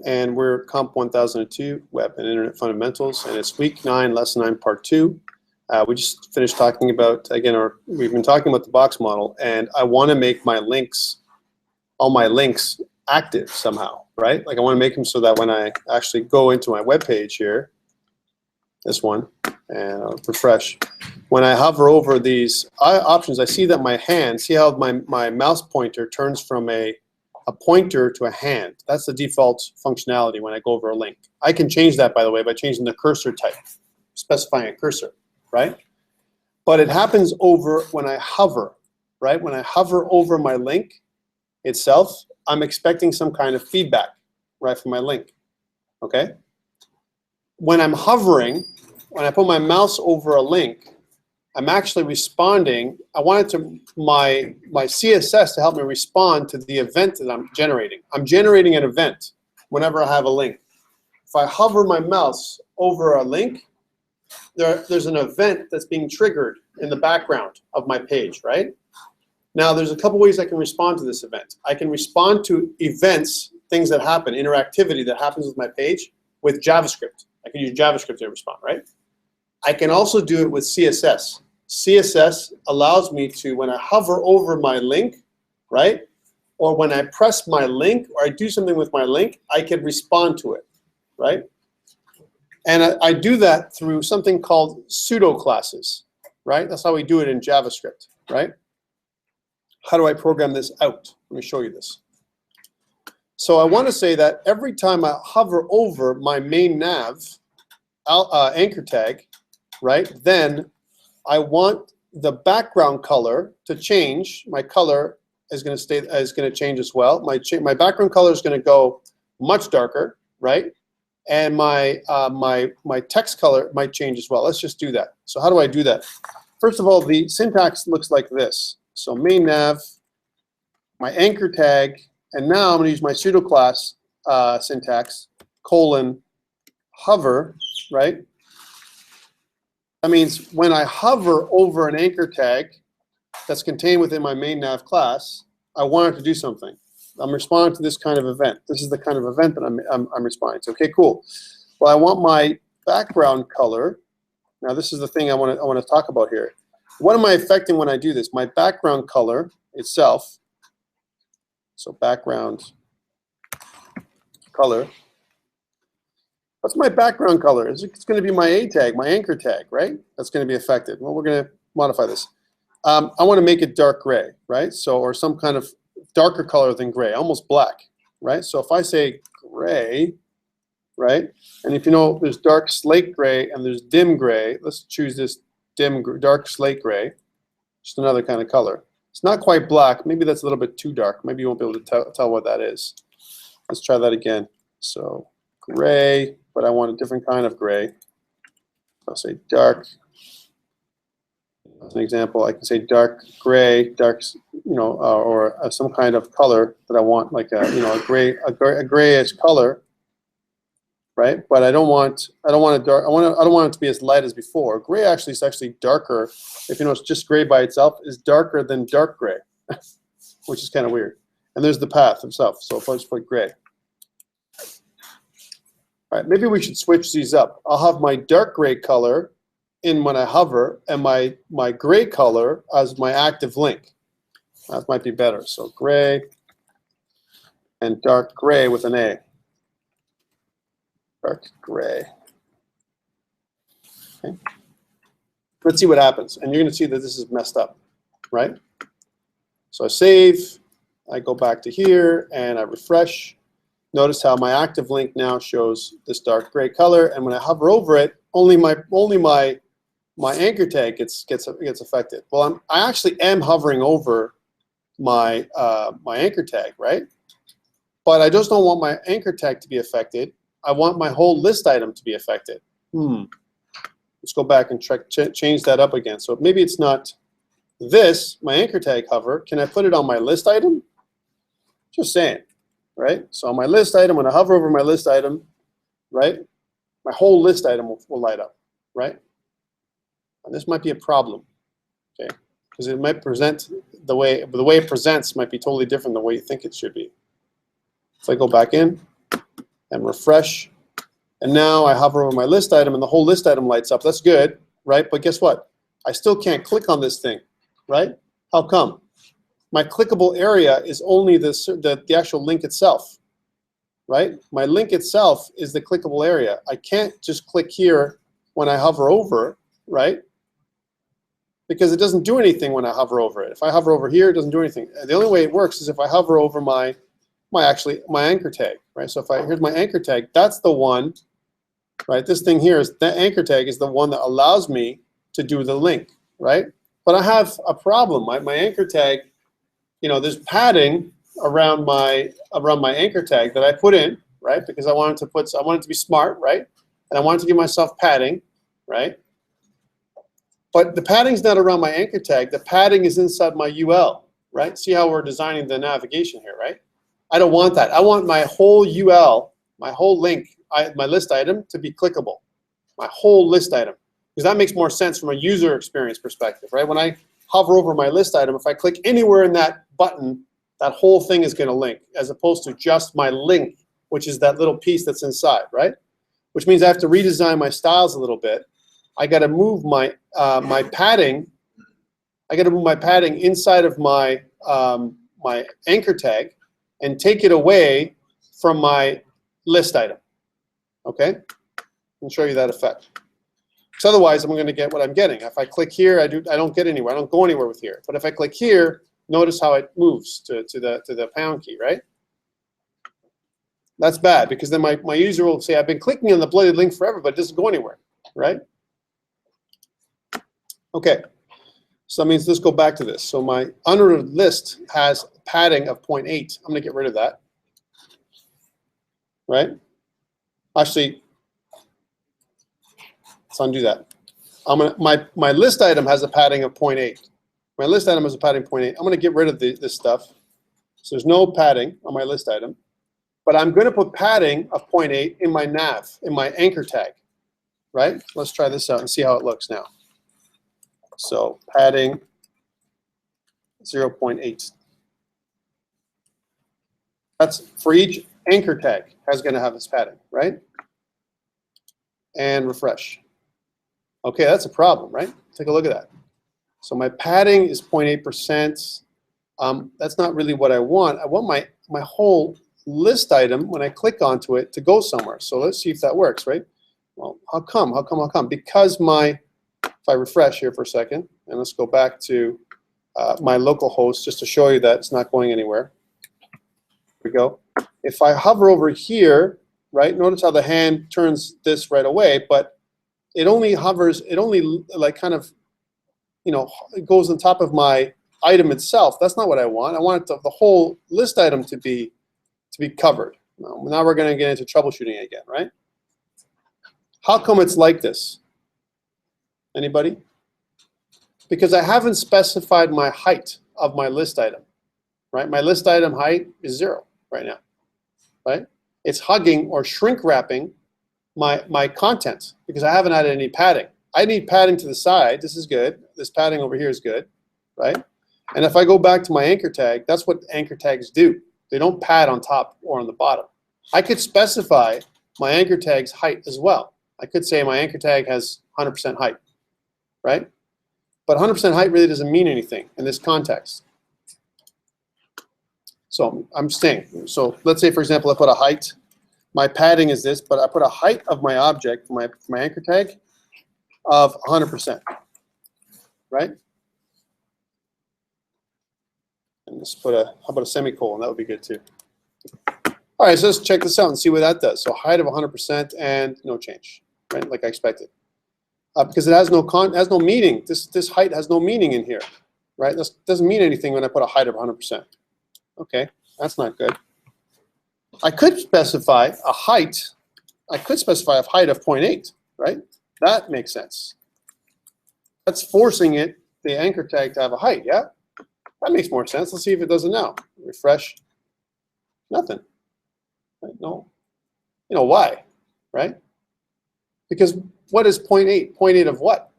and we're COMP1002, Web and Internet Fundamentals, and it's week 9, lesson 9, part 2. We just finished talking about, again, we've been talking about the box model, and I want to make my links, all my links, active somehow, right? Like I want to make them so that when I actually go into my web page here, this one, and I'll refresh. When I hover over these options, I see that my hand, see how my mouse pointer turns from a pointer to a hand. That's the default functionality when I go over a link. I can change that, by the way, by changing the cursor type, specifying a cursor, right? But it happens over when I hover, right? When I hover over my link itself, I'm expecting some kind of feedback, right, from my link, okay? When I'm hovering, when I put my mouse over a link, I'm actually responding. I wanted my CSS to help me respond to the event that I'm generating. I'm generating an event whenever I have a link. If I hover my mouse over a link, there's an event that's being triggered in the background of my page, right? Now, there's a couple ways I can respond to this event. I can respond to events, things that happen, interactivity that happens with my page with JavaScript. I can use JavaScript to respond, right? I can also do it with CSS. CSS allows me to, when I hover over my link, right, or when I press my link or I do something with my link, I can respond to it, right? And I do that through something called pseudo classes, right? That's how we do it in JavaScript, right? How do I program this out? Let me show you this. So I want to say that every time I hover over my main nav anchor tag, right, then I want the background color to change. My color is going to change as well. My background color is going to go much darker, right? And my text color might change as well. Let's just do that. So how do I do that? First of all, the syntax looks like this. So main nav, my anchor tag, and now I'm going to use my pseudo class syntax, colon, hover, right? That means when I hover over an anchor tag that's contained within my main nav class, I want it to do something. I'm responding to this kind of event. This is the kind of event that I'm responding to. Okay, cool. Well, I want my background color. Now, this is the thing I want to talk about here. What am I affecting when I do this? My background color itself. So background color. What's my background color? It's going to be my A tag, my anchor tag, right? That's going to be affected. Well, we're going to modify this. I want to make it dark gray, right? So, or some kind of darker color than gray, almost black, right? So if I say gray, right? And if you know, there's dark slate gray and there's dim gray. Let's choose this dark slate gray. Just another kind of color. It's not quite black. Maybe that's a little bit too dark. Maybe you won't be able to tell what that is. Let's try that again. So gray, but I want a different kind of gray. I'll say dark. As an example, I can say dark gray, dark, or some kind of color that I want, like a grayish color, right? But I don't want it to be as light as before. Gray actually is actually darker. If you know, it's just gray by itself is darker than dark gray, which is kind of weird. And there's the path itself. So if I just put gray. All right, maybe we should switch these up. I'll have my dark gray color in when I hover, and my gray color as my active link. That might be better. So gray and dark gray with an A. Dark gray. Okay. Let's see what happens. And you're going to see that this is messed up, right? So I save. I go back to here, and I refresh. Notice how my active link now shows this dark gray color, and when I hover over it, only my anchor tag gets affected. Well, I actually am hovering over my anchor tag, right? But I just don't want my anchor tag to be affected. I want my whole list item to be affected. Let's go back and change that up again. So maybe it's not this, my anchor tag hover. Can I put it on my list item? Just saying, right? So on my list item, when I hover over my list item, right, my whole list item will light up, right? And this might be a problem, okay? Because it might present the way it presents might be totally different than the way you think it should be. So I go back in, and refresh. And now I hover over my list item and the whole list item lights up. That's good, right? But guess what? I still can't click on this thing, right? How come? My clickable area is only the actual link itself, right? My link itself is the clickable area. I can't just click here when I hover over, right? Because it doesn't do anything when I hover over it. If I hover over here, it doesn't do anything. The only way it works is if I hover over my anchor tag, right? So here's my anchor tag, that's the one, right? This thing here is the anchor tag is the one that allows me to do the link, right? But I have a problem. My anchor tag, there's padding around my anchor tag that I put in, right? Because I wanted it to be smart, right? And I wanted to give myself padding, right? But the padding's not around my anchor tag. The padding is inside my UL, right? See how we're designing the navigation here, right? I don't want that. I want my whole UL, my whole link, my list item to be clickable, my whole list item. Because that makes more sense from a user experience perspective, right? When I hover over my list item, if I click anywhere in that button, that whole thing is going to link, as opposed to just my link, which is that little piece that's inside, right? Which means I have to redesign my styles a little bit. I got to move my padding. I got to move my padding inside of my my anchor tag and take it away from my list item. Okay, I'll show you that effect. Because otherwise, I'm going to get what I'm getting. If I click here, I don't get anywhere. I don't go anywhere with here. But if I click here, notice how it moves to the pound key, right? That's bad because then my user will say, I've been clicking on the bloody link forever, but it doesn't go anywhere, right? Okay, so that means let's go back to this. So my unordered list has padding of 0.8. I'm going to get rid of that, right? Actually, let's undo that. My list item has a padding of 0.8. My list item has a padding 0.8. I'm going to get rid of this stuff. So there's no padding on my list item. But I'm going to put padding of 0.8 in my nav, in my anchor tag, right? Let's try this out and see how it looks now. So padding 0.8. That's for each anchor tag has going to have its padding, right? And refresh. Okay, that's a problem, right? Take a look at that. So my padding is 0.8%. That's not really what I want. I want my whole list item, when I click onto it, to go somewhere. So let's see if that works, right? Well, how come? How come? How come? Because if I refresh here for a second, and let's go back to my local host just to show you that it's not going anywhere. Here we go. If I hover over here, right, notice how the hand turns this right away, but it only hovers, it only like kind of, it goes on top of my item itself. That's not what I want. I want the whole list item to be covered. Now we're going to get into troubleshooting again, right? How come it's like this? Anybody? Because I haven't specified my height of my list item, right? My list item height is 0 right now, right? It's hugging or shrink wrapping my content because I haven't added any padding. I need padding to the side. This is good. This padding over here is good, right? And if I go back to my anchor tag, that's what anchor tags do. They don't pad on top or on the bottom. I could specify my anchor tag's height as well. I could say my anchor tag has 100% height, right? But 100% height really doesn't mean anything in this context. So I'm staying. So let's say, for example, I put a height. My padding is this, but I put a height of my object for my anchor tag of 100%, right? And just put how about a semicolon? That would be good too. All right, so let's check this out and see what that does. So height of 100% and no change, right? Like I expected, because it has no meaning. This height has no meaning in here, right? This doesn't mean anything when I put a height of 100%. Okay, that's not good. I could specify a height. I could specify a height of 0.8, right? That makes sense. That's forcing the anchor tag to have a height, yeah? That makes more sense. Let's see if it does it now. Refresh. Nothing. Right? No. You know why, right? Because what is 0.8? 0.8 of what?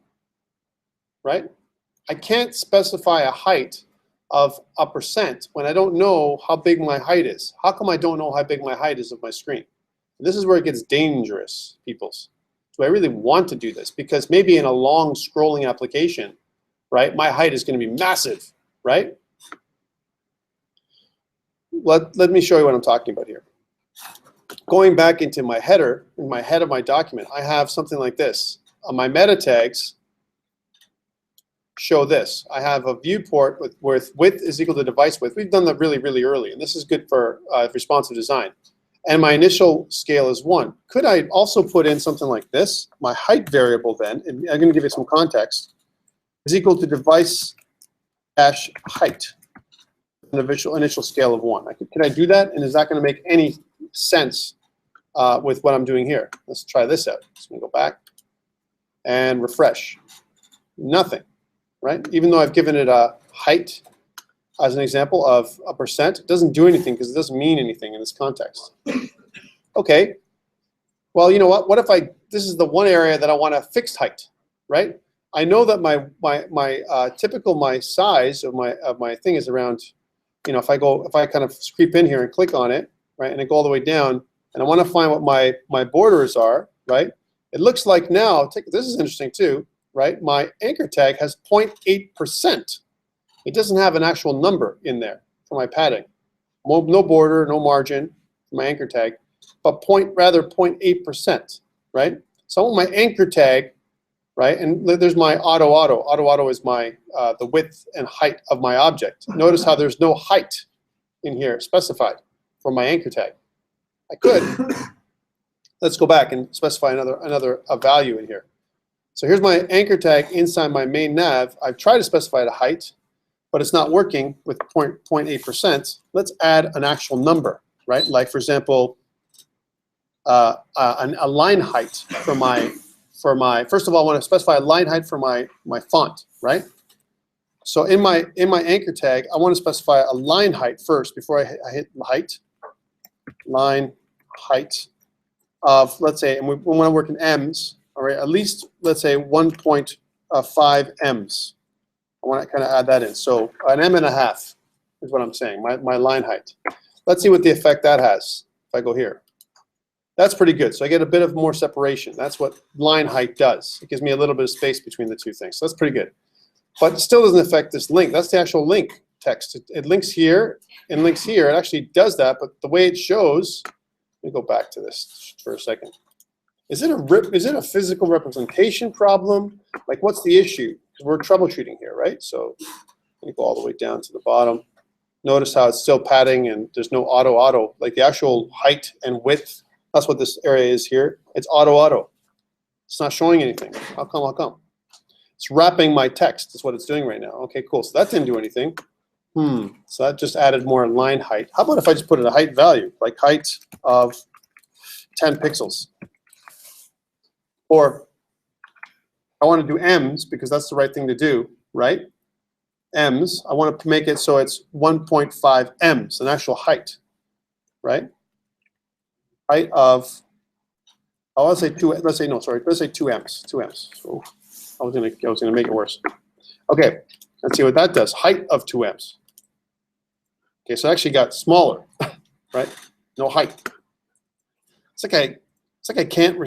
Right? I can't specify a height of a percent when I don't know how big my height is. How come I don't know how big my height is of my screen? And this is where it gets dangerous, peoples. Do I really want to do this? Because maybe in a long scrolling application, right, my height is going to be massive, right? Let me show you what I'm talking about here. Going back into my header, in my head of my document, I have something like this. My meta tags show this. I have a viewport with width is equal to device width. We've done that really, really early, and this is good for responsive design. And my initial scale is 1. Could I also put in something like this? My height variable then, and I'm going to give you some context, is equal to device dash height, an initial scale of 1. Can I do that? And is that going to make any sense with what I'm doing here? Let's try this out. So I'm going to go back and refresh. Nothing, right? Even though I've given it a height as an example of a percent, it doesn't do anything because it doesn't mean anything in this context. Okay, well, you know what? What if this is the one area that I want a fixed height, right? I know that my size of my thing is around, you know, if I kind of creep in here and click on it, right, and I go all the way down, and I want to find what my borders are, right? It looks like now, this is interesting too, right? My anchor tag has 0.8%. It doesn't have an actual number in there for my padding. No border, no margin for my anchor tag, but rather 0.8%, right? So I want my anchor tag, right? And there's my auto. Auto is my the width and height of my object. Notice how there's no height in here specified for my anchor tag. I could. Let's go back and specify another value in here. So here's my anchor tag inside my main nav. I've tried to specify the height, but it's not working with 0.8%. Let's add an actual number, right? Like, for example, a line height for my, first of all, I want to specify a line height for my font, right? So in my anchor tag, I want to specify a line height first before I hit height. Line height of, let's say, and we want to work in M's, all right, at least, let's say 1.5 M's. I want to kind of add that in. So an 1.5 is what I'm saying, my line height. Let's see what the effect that has if I go here. That's pretty good. So I get a bit of more separation. That's what line height does. It gives me a little bit of space between the two things. So that's pretty good. But it still doesn't affect this link. That's the actual link text. It links here and links here. It actually does that, but the way it shows, let me go back to this for a second. Is it a physical representation problem? Like, what's the issue? Because we're troubleshooting here, right? So let me go all the way down to the bottom. Notice how it's still padding and there's no auto. Like the actual height and width, that's what this area is here. It's auto. It's not showing anything. How come? It's wrapping my text. That's what it's doing right now. Okay, cool. So that didn't do anything. So that just added more line height. How about if I just put in a height value, like height of 10 pixels? Or I want to do M's because that's the right thing to do, right? M's, I want to make it so it's 1.5 M's, an actual height, right? Height of, oh, let's say 2 M's. 2 M's. So I was gonna make it worse. Okay, let's see what that does. Height of 2 M's. Okay, so it actually got smaller, right? No height. It's like I can't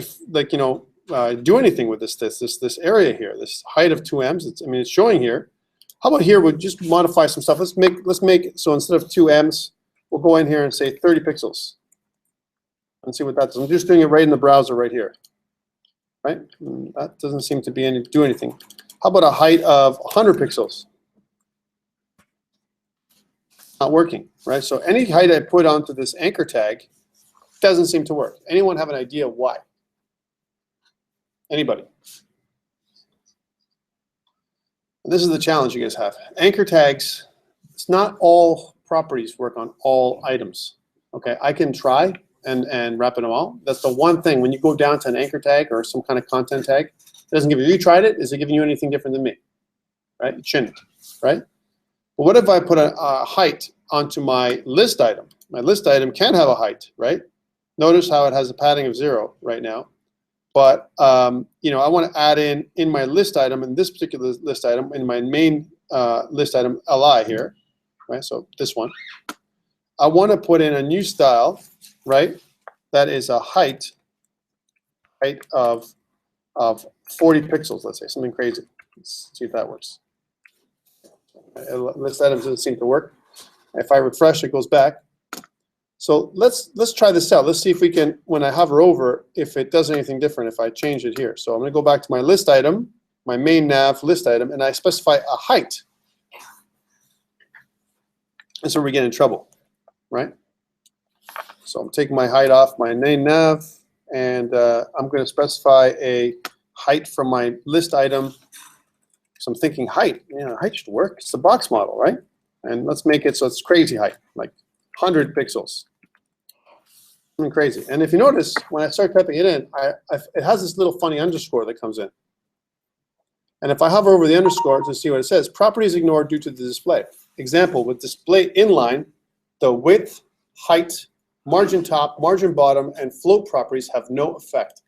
do anything with this area here. This height of 2 M's. It's showing here. How about here? We'll just modify some stuff. Let's make it so instead of 2 M's, we'll go in here and say 30 pixels. And see what that does. I'm just doing it right in the browser right here. Right? That doesn't seem to do anything. How about a height of 100 pixels? Not working, right? So any height I put onto this anchor tag doesn't seem to work. Anyone have an idea why? Anybody? This is the challenge you guys have. Anchor tags, it's not all properties work on all items. Okay, I can try and wrap them all. That's the one thing. When you go down to an anchor tag or some kind of content tag, it doesn't give you. You tried it. Is it giving you anything different than me? Right? It shouldn't. Right? But what if I put a height onto my list item? My list item can have a height, right? Notice how it has a padding of 0 right now. But I want to add in my list item, in this particular list item, in my main list item li here, right? So this one, I want to put in a new style, right? that is a height of 40 pixels, let's say, something crazy. Let's see if that works. List items doesn't seem to work. If I refresh, it goes back. So let's try this out. Let's see if we can, when I hover over, if it does anything different if I change it here. So I'm going to go back to my list item, my main nav list item, and I specify a height. And so we get in trouble, right? So I'm taking my height off my main nav, and I'm going to specify a height from my list item. So I'm thinking height. Height should work. It's the box model, right? And let's make it so it's crazy height, like 100 pixels. Something crazy. And if you notice, when I start typing it in, it has this little funny underscore that comes in. And if I hover over the underscore to see what it says, properties ignored due to the display. Example, with display inline, the width, height, margin top, margin bottom, and float properties have no effect.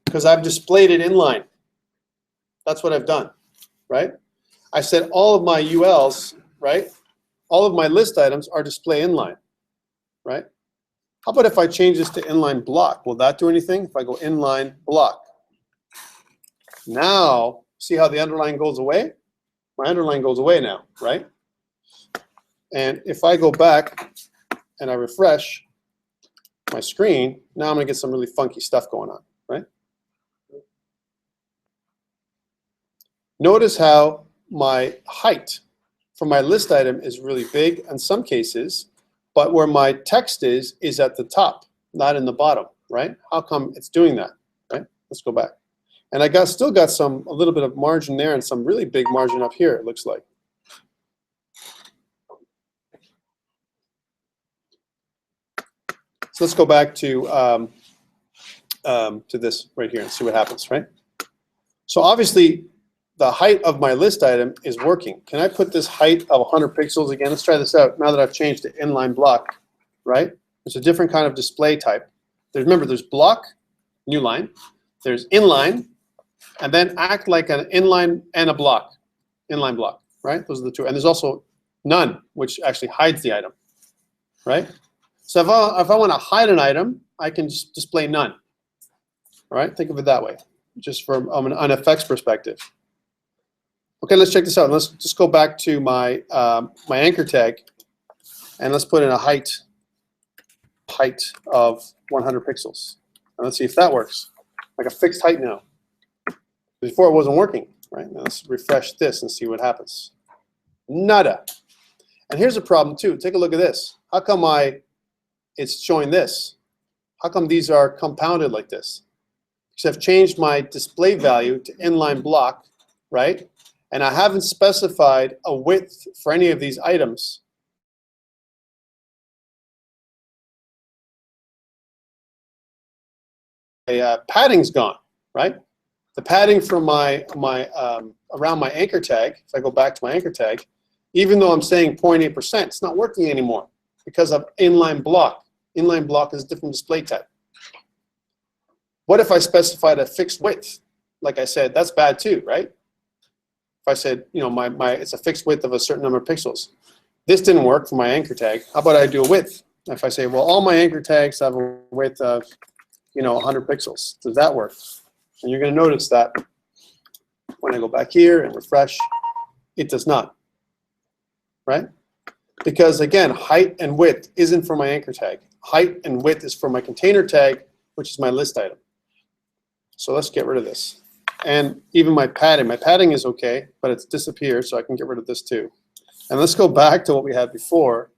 Because I've displayed it inline. That's what I've done, right? I said all of my ULs, right? All of my list items are display inline, right? How about if I change this to inline block? Will that do anything? If I go inline block. Now, see how the underline goes away? My underline goes away now, right? And if I go back and I refresh my screen, now I'm going to get some really funky stuff going on, right? Notice how my height for my list item is really big in some cases, but where my text is at the top, not in the bottom, right? How come it's doing that, right? Let's go back. And I still got a little bit of margin there and some really big margin up here, it looks like. So let's go back to this right here and see what happens, right? So obviously, the height of my list item is working. Can I put this height of 100 pixels again? Let's try this out now that I've changed to inline block, right? It's a different kind of display type. Remember, there's block, new line. There's inline, and then act like an inline and a block, inline block, right? Those are the two. And there's also none, which actually hides the item, right? So if I want to hide an item, I can just display none, all right? Think of it that way, just from an effects perspective. Okay, let's check this out. Let's just go back to my my anchor tag, and let's put in a height of 100 pixels. And let's see if that works. Like a fixed height now. Before it wasn't working, right? Now let's refresh this and see what happens. Nada. And here's a problem too. Take a look at this. How come it's showing this? How come these are compounded like this? Because I've changed my display value to inline block, right? And I haven't specified a width for any of these items. Padding's gone, right? The padding from around my anchor tag, if I go back to my anchor tag, even though I'm saying 0.8%, it's not working anymore because of inline block. Inline block is a different display type. What if I specified a fixed width? Like I said, that's bad too, right? If I said, it's a fixed width of a certain number of pixels. This didn't work for my anchor tag. How about I do a width? If I say, well, all my anchor tags have a width of, 100 pixels. Does that work? And you're going to notice that when I go back here and refresh, it does not, right? Because again, height and width isn't for my anchor tag. Height and width is for my container tag, which is my list item. So let's get rid of this. And even my padding is okay, but it's disappeared, so I can get rid of this too. And let's go back to what we had before,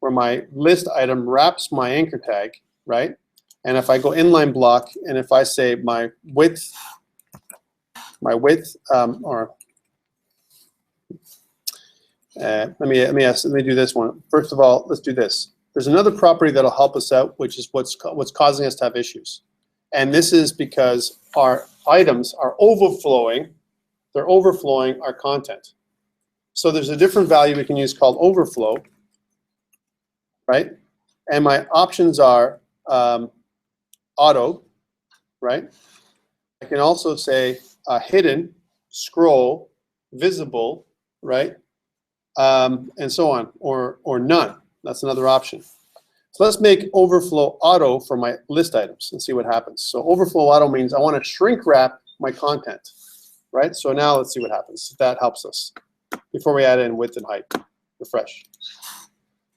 where my list item wraps my anchor tag, right? And if I go inline block, and if I say my width, let me do this one. First of all, let's do this. There's another property that'll help us out, which is what's causing us to have issues. And this is because our items are overflowing. They're overflowing our content. So there's a different value we can use called overflow, right? And my options are auto, right? I can also say hidden, scroll, visible, right? And so on, or none. That's another option. So let's make overflow auto for my list items and see what happens. So overflow auto means I want to shrink wrap my content, right? So now let's see what happens. That helps us. Before we add in width and height, refresh.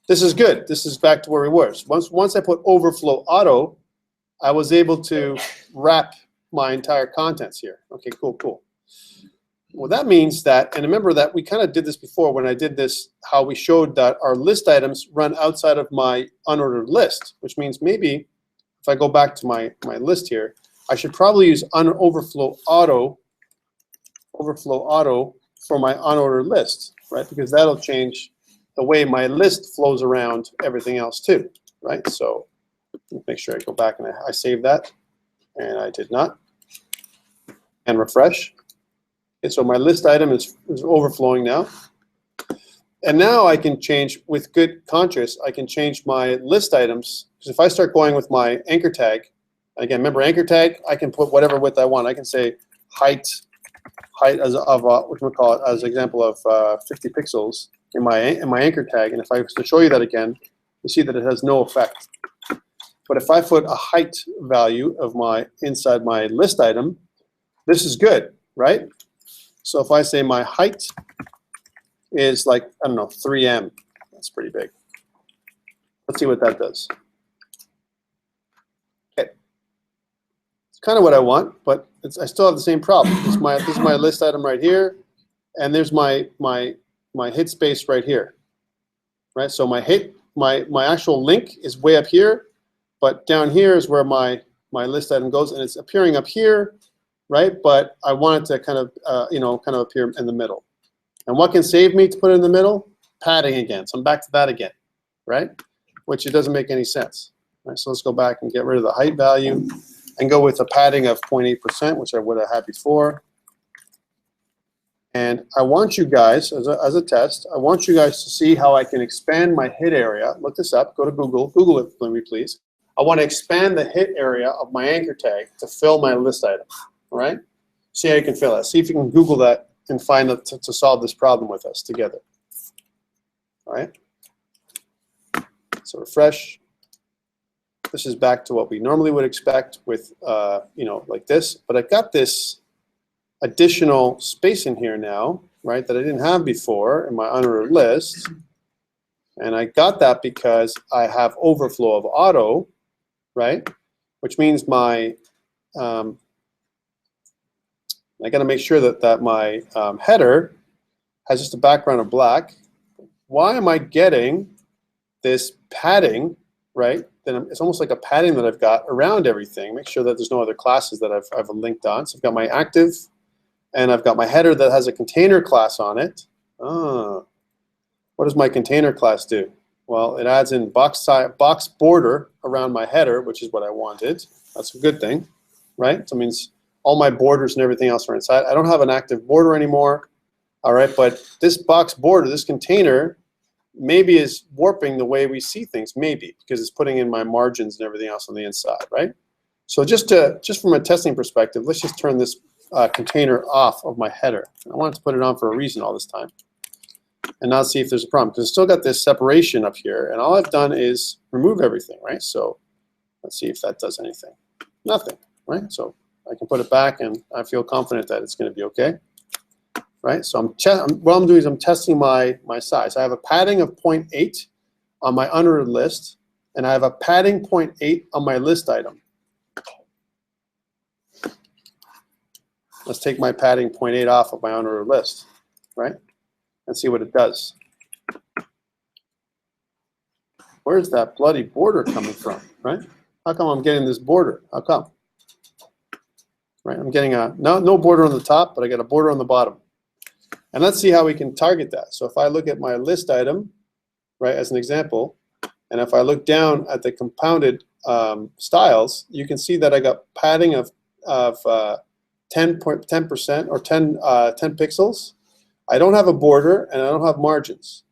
This is good. This is back to where we were. So once I put overflow auto, I was able to wrap my entire contents here. Okay, cool, cool. Well, that means that, and remember that we kind of did this before when I did this, how we showed that our list items run outside of my unordered list, which means maybe if I go back to my list here, I should probably use overflow auto for my unordered list, right? Because that'll change the way my list flows around everything else too, right? So make sure I go back and I save that, and I did not, and refresh. Okay, so my list item is overflowing now. And now I can change, with good conscience, I can change my list items. Because if I start going with my anchor tag, again, remember anchor tag, I can put whatever width I want. I can say height as of what we call it as an example of 50 pixels in my anchor tag. And if I was to show you that again, you see that it has no effect. But if I put a height value of inside my list item, this is good, right? So if I say my height is like, I don't know, 3M, that's pretty big. Let's see what that does. Okay. It's kind of what I want, but I still have the same problem. This is my list item right here, and there's my hit space right here, right? So my actual link is way up here, but down here is where my list item goes, and it's appearing up here, right? But I want it to kind of, kind of appear in the middle. And what can save me to put it in the middle? Padding again. So I'm back to that again, right? Which it doesn't make any sense. Right? So let's go back and get rid of the height value and go with a padding of 0.8%, which I would have had before. And I want you guys, as a test, I want you guys to see how I can expand my hit area. Look this up. Go to Google. Google it for me, please. I want to expand the hit area of my anchor tag to fill my list item. All right? See how you can fill that. See if you can Google that and find it to solve this problem with us together. All right? So refresh. This is back to what we normally would expect with, like this. But I've got this additional space in here now, right, that I didn't have before in my unordered list. And I got that because I have overflow of auto, right, which means my I got to make sure that my header has just a background of black. Why am I getting this padding, right? Then it's almost like a padding that I've got around everything. Make sure that there's no other classes that I've linked on. So I've got my active, and I've got my header that has a container class on it. What does my container class do? Well, it adds in box border around my header, which is what I wanted. That's a good thing, right? So it means all my borders and everything else are inside. I don't have an active border anymore, all right? But this box border, this container, maybe is warping the way we see things, maybe, because it's putting in my margins and everything else on the inside, right? So just from a testing perspective, let's just turn this container off of my header. I wanted to put it on for a reason all this time, and now see if there's a problem, because it's still got this separation up here, and all I've done is remove everything, right? So let's see if that does anything. Nothing, right? So I can put it back, and I feel confident that it's going to be okay, right? So what I'm doing is I'm testing my size. I have a padding of 0.8 on my unordered list, and I have a padding 0.8 on my list item. Let's take my padding 0.8 off of my unordered list, right? And see what it does. Where's that bloody border coming from, right? How come I'm getting this border? How come? Right, I'm getting no border on the top, but I got a border on the bottom. And let's see how we can target that. So if I look at my list item, right, as an example, and if I look down at the compounded styles, you can see that I got padding of 10% or 10 pixels. I don't have a border, and I don't have margins.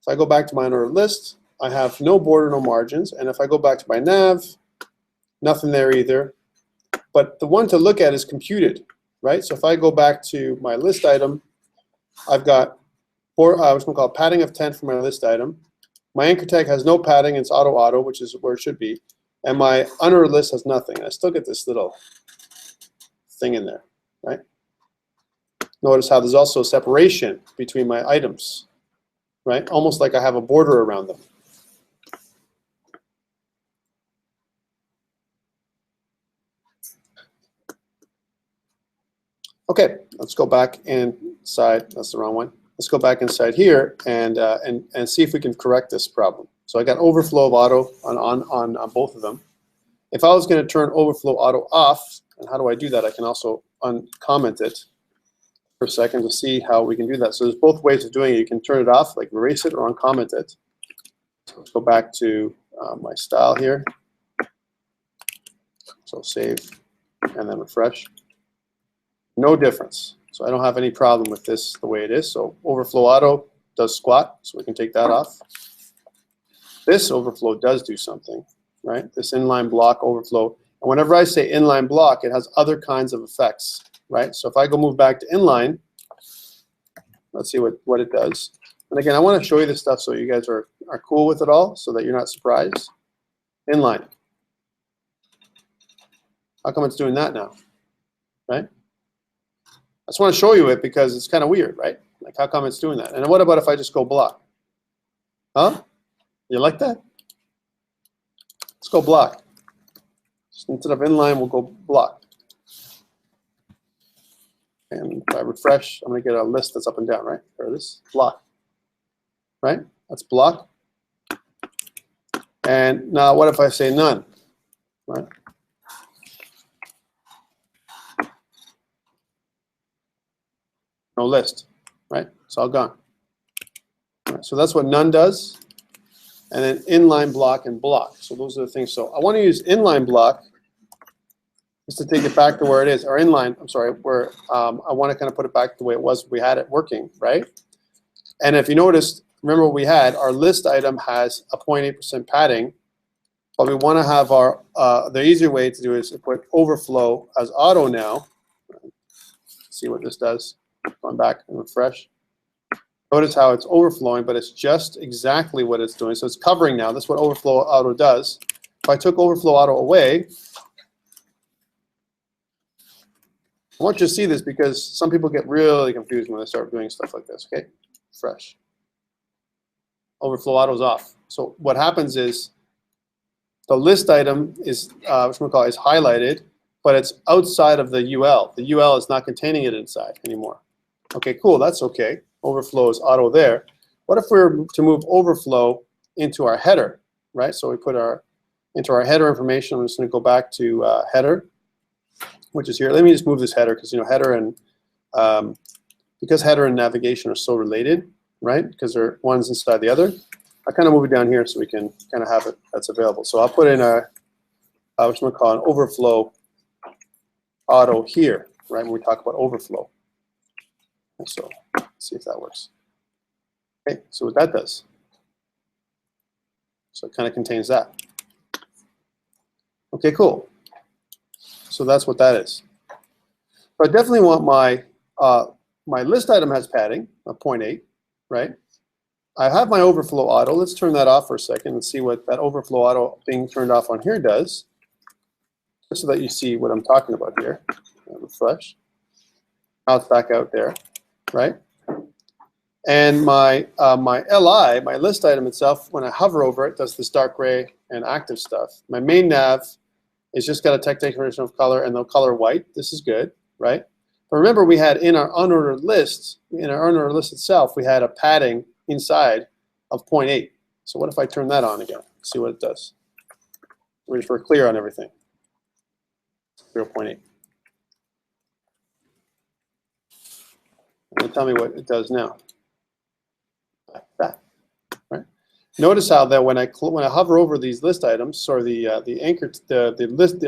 If I go back to my unordered list, I have no border, no margins. And if I go back to my nav, nothing there either. But the one to look at is computed, right? So if I go back to my list item, I've got what's called padding of 10 for my list item. My anchor tag has no padding, it's auto, which is where it should be. And my unordered list has nothing. I still get this little thing in there, right? Notice how there's also a separation between my items, right? Almost like I have a border around them. Okay, let's go back inside. That's the wrong one. Let's go back inside here and see if we can correct this problem. So I got overflow of auto on both of them. If I was going to turn overflow auto off, and how do I do that? I can also uncomment it for a second to see how we can do that. So there's both ways of doing it. You can turn it off, like erase it, or uncomment it. So let's go back to my style here. So save and then refresh. No difference. So I don't have any problem with this the way it is. So overflow auto does squat, so we can take that off. This overflow does do something, right? This inline block overflow. And whenever I say inline block, it has other kinds of effects, right? So if I go move back to inline, let's see what it does. And again, I want to show you this stuff so you guys are cool with it all, so that you're not surprised. Inline. How come it's doing that now, right? I just want to show you it because it's kind of weird, right? Like, how come it's doing that? And what about if I just go block? Huh? You like that? Let's go block. So instead of inline, we'll go block. And if I refresh, I'm going to get a list that's up and down, right? There it is. Block. Right? That's block. And now what if I say none? Right? No list, right? It's all gone. Right, so that's what none does. And then inline block and block. So those are the things. So I want to use inline block just to take it back to where it is, or inline, I'm sorry, where I want to kind of put it back the way it was. We had it working, right? And if you noticed, remember what we had, our list item has a 0.8% padding, but we want to have our, the easier way to do it is to put overflow as auto now. See what this does. Going back and refresh. Notice how it's overflowing, but it's just exactly what it's doing. So it's covering now. That's what overflow auto does. If I took overflow auto away, I want you to see this because some people get really confused when they start doing stuff like this. Okay, fresh. Overflow auto is off. So what happens is the list item is which we call is highlighted, but it's outside of the UL. The UL is not containing it inside anymore. Okay, cool, that's okay. Overflow is auto there. What if we were to move overflow into our header, right? So we put into our header information. I'm just going to go back to header, which is here. Let me just move this header because, you know, header and because header and navigation are so related, right? Because they're one's inside the other. I kind of move it down here so we can kind of have it that's available. So I'll put in a which I'm going to call an overflow auto here, right? When we talk about overflow. So let's see if that works. Okay, so what that does. So it kind of contains that. Okay, cool. So that's what that is. So I definitely want my my list item has padding of 0.8, right? I have my overflow auto. Let's turn that off for a second and see what that overflow auto being turned off on here does, just so that you see what I'm talking about here. Refresh. Now it's back out there. Right, and my my LI, my list item itself, when I hover over it, does this dark gray and active stuff. My main nav is just got a text declaration of color and the color white. This is good, right? But remember, we had in our unordered list, itself, we had a padding inside of 0.8. So what if I turn that on again? See what it does. We're clear on everything. 0.8. And tell me what it does now. That, right? Notice how that when I hover over these list items, or the anchor, the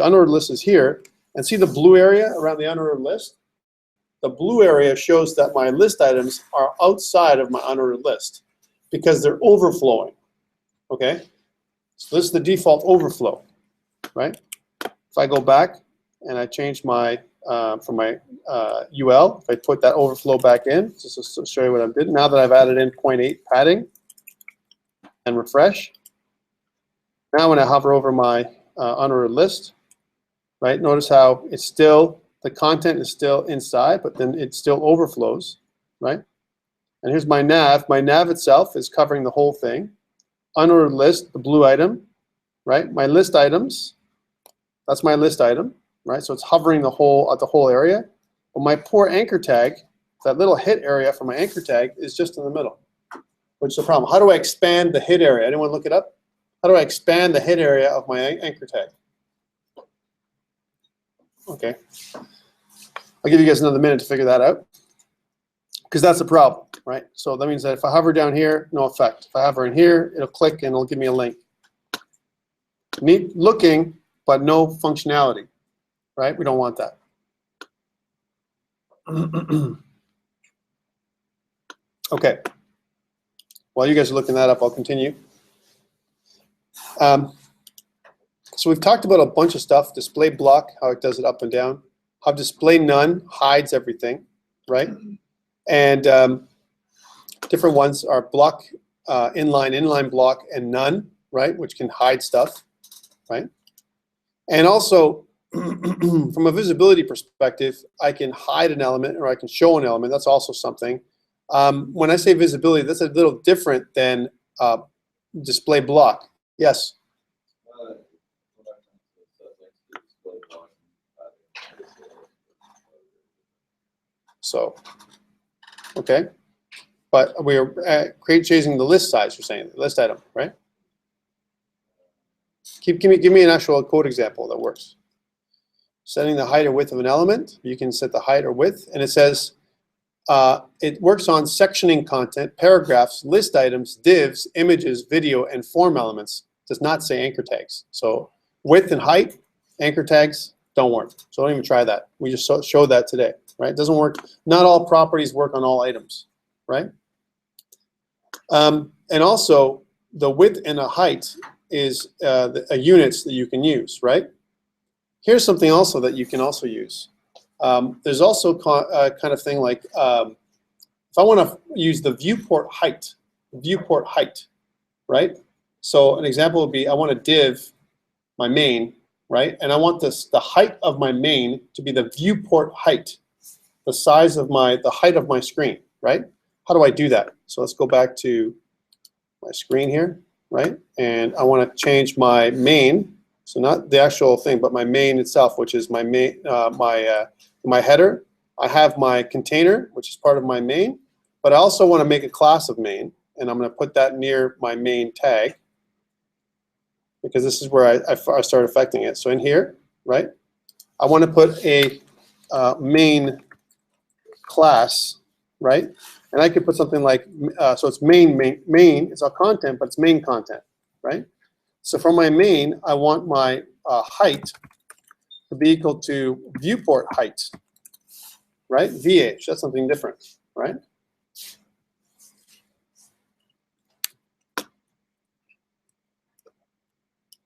unordered list is here, and see the blue area around the unordered list. The blue area shows that my list items are outside of my unordered list because they're overflowing. Okay, so this is the default overflow, right? If I go back and I change my from my UL, if I put that overflow back in, just to show you what I did. Now that I've added in 0.8 padding, and refresh. Now when I hover over my unordered list, right, notice how it's still, the content is still inside, but then it still overflows, right? And here's my nav. My nav itself is covering the whole thing. Unordered list, the blue item, right? My list items, that's my list item, right? So it's hovering the whole area. But my poor anchor tag, that little hit area for my anchor tag, is just in the middle, which is the problem. How do I expand the hit area? Anyone look it up? How do I expand the hit area of my anchor tag? Okay. I'll give you guys another minute to figure that out, because that's a problem, right? So that means that if I hover down here, no effect. If I hover in here, it'll click and it'll give me a link. Neat looking, but no functionality, right? We don't want that. Okay. While you guys are looking that up, I'll continue. So we've talked about a bunch of stuff. Display block, how it does it up and down. How display none hides everything, right? And different ones are block, inline block, and none, right? Which can hide stuff, right? And also, from a visibility perspective, I can hide an element or I can show an element. That's also something. When I say visibility, that's a little different than display block. Yes? So, okay. But we're changing the list size, you're saying, the list item, right? Give me an actual code example that works. Setting the height or width of an element. You can set the height or width, and it says it works on sectioning content, paragraphs, list items, divs, images, video, and form elements. It does not say anchor tags. So width and height, anchor tags don't work. So don't even try that. We just showed that today, right? It doesn't work. Not all properties work on all items, right? And also, the width and the height is units that you can use, right? Here's something also that you can also use. There's also a kind of thing like, if I want to use the viewport height, right? So an example would be, I want to div my main, right? And I want the height of my main to be the viewport height, the size of the height of my screen, right? How do I do that? So let's go back to my screen here, right? And I want to change my main, so not the actual thing, but my main itself, which is my main, my header. I have my container, which is part of my main, but I also want to make a class of main, and I'm going to put that near my main tag, because this is where I start affecting it. So in here, right, I want to put a main class, right? And I could put something like, so it's main, it's all content, but it's main content, right? So for my main, I want my height to be equal to viewport height, right? VH, that's something different, right?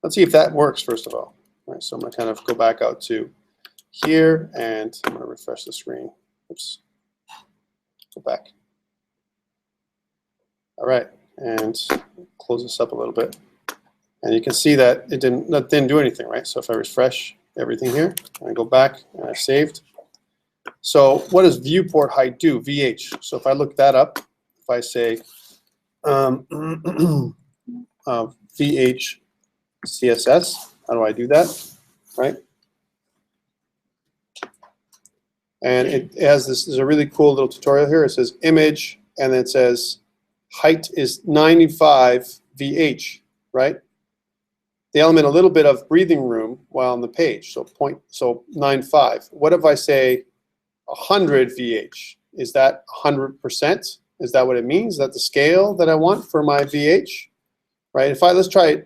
Let's see if that works, first of all. All right, so I'm going to kind of go back out to here, and I'm going to refresh the screen. Oops. Go back. All right, and close this up a little bit. And you can see that it didn't do anything, right? So if I refresh everything here, and I go back, and I saved. So what does viewport height do? VH. So if I look that up, if I say VH CSS, how do I do that, right? And it has this is a really cool little tutorial here. It says image, and then it says height is 95 VH, right? The element a little bit of breathing room while on the page, so 95. What if I say 100 VH? Is that 100%? Is that what it means? Is that the scale that I want for my VH? Right? Let's try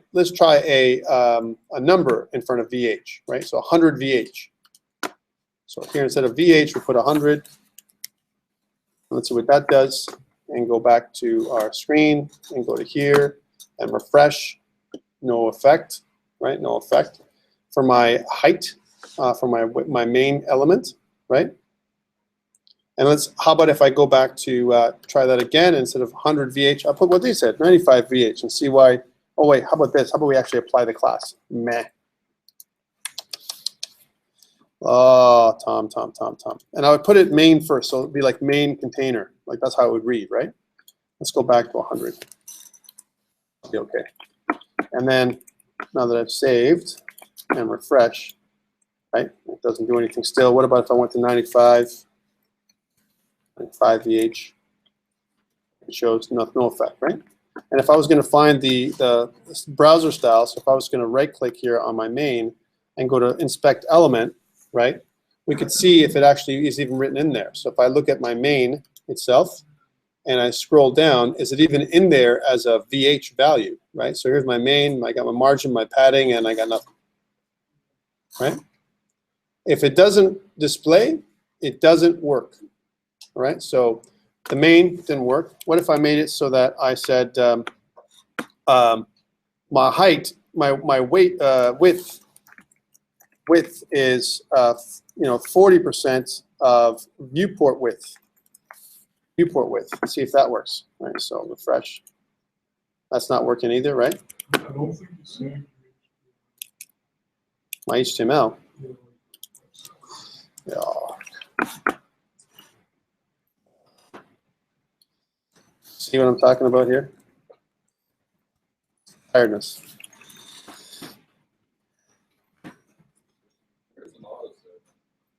a number in front of VH, right? So 100 VH. So here instead of VH, we put 100. Let's see what that does, and go back to our screen and go to here and refresh. No effect, right? No effect. For my height, for my main element, right? And how about if I go back to try that again, instead of 100 VH, I'll put what they said, 95 VH, and see why. Oh wait, how about this? How about we actually apply the class? Meh. Oh, Tom. And I would put it main first, so it'd be like main container. Like that's how it would read, right? Let's go back to 100. Be okay. And then now that I've saved and refresh, right? It doesn't do anything still. What about if I went to 95? 95 VH. It shows no effect, right? And if I was going to find the browser style, so if I was going to right-click here on my main and go to inspect element, right? We could see if it actually is even written in there. So if I look at my main itself and I scroll down, is it even in there as a VH value, right? So here's my main, I got my margin, my padding, and I got nothing, right? If it doesn't display, it doesn't work, all right? So the main didn't work. What if I made it so that I said my height, my weight, width is 40% of viewport width. Let's see if that works. All right, so refresh. That's not working either, right? I don't think the same. My HTML. Yeah. See what I'm talking about here? Tiredness.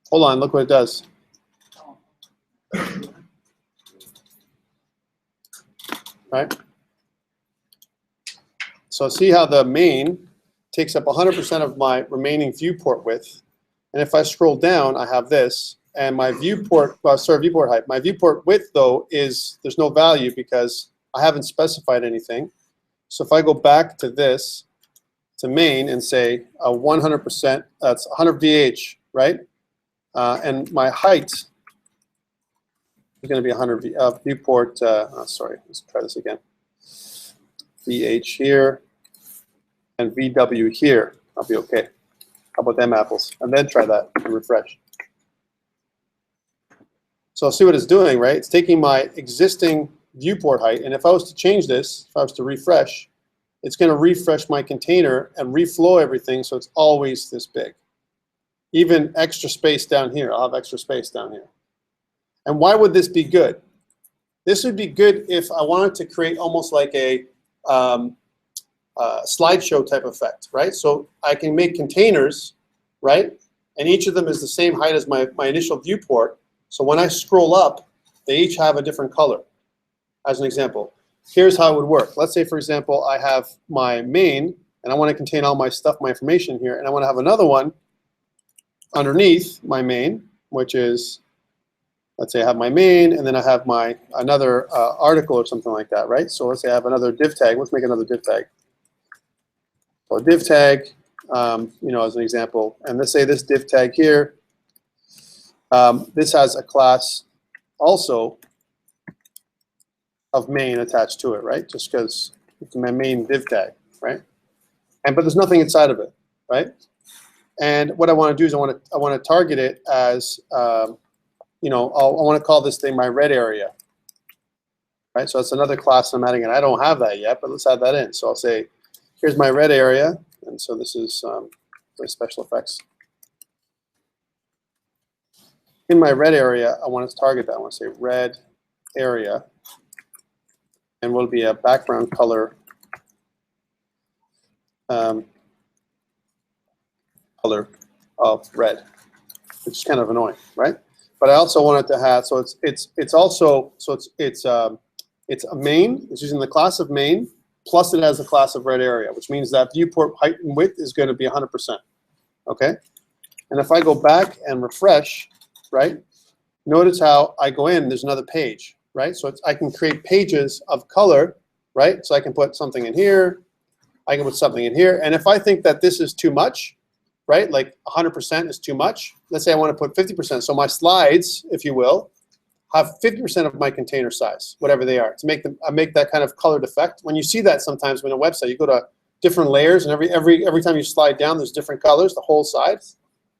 Hold on, look what it does. Right? So see how the main takes up 100% of my remaining viewport width. And if I scroll down, I have this. And my viewport, viewport height. My viewport width, though, there's no value because I haven't specified anything. So if I go back to this, to main, and say 100%, that's 100 VH, right? And my height is going to be 100 viewport. Sorry, let's try this again. VH here and VW here. I'll be okay. How about them apples? And then try that and refresh. So I'll see what it's doing, right? It's taking my existing viewport height, and if I was to change this, if I was to refresh, it's going to refresh my container and reflow everything so it's always this big. Even extra space down here. I'll have extra space down here. And why would this be good? This would be good if I wanted to create almost like a slideshow type effect, right? So I can make containers, right? And each of them is the same height as my initial viewport. So when I scroll up, they each have a different color. As an example, here's how it would work. Let's say, for example, I have my main, and I want to contain all my stuff, my information here, and I want to have another one underneath my main, which is, let's say I have my main, and then I have my another article or something like that, right? So let's say I have another div tag. Let's make another div tag. So a div tag, as an example, and let's say this div tag here, this has a class also of main attached to it, right? Just because it's my main div tag, right? But there's nothing inside of it, right? And what I want to do is I want to target it as I want to call this thing my red area, right? So that's another class I'm adding, and I don't have that yet, but let's add that in. So I'll say, here's my red area, and so this is my special effects. In my red area, I want to target that. I want to say red area, and will be a background color color of red, which is kind of annoying, right? But I also want it to have, so it's a main. It's using the class of main, plus it has a class of red area, which means that viewport height and width is going to be 100%. Okay, and if I go back and refresh, right? Notice how I go in. There's another page, right? So I can create pages of color, right? So I can put something in here. I can put something in here, and if I think that this is too much, right? Like 100% is too much. Let's say I want to put 50%. So my slides, if you will, have 50% of my container size, whatever they are, to make them make that kind of colored effect. When you see that sometimes on a website, you go to different layers, and every time you slide down, there's different colors, the whole side.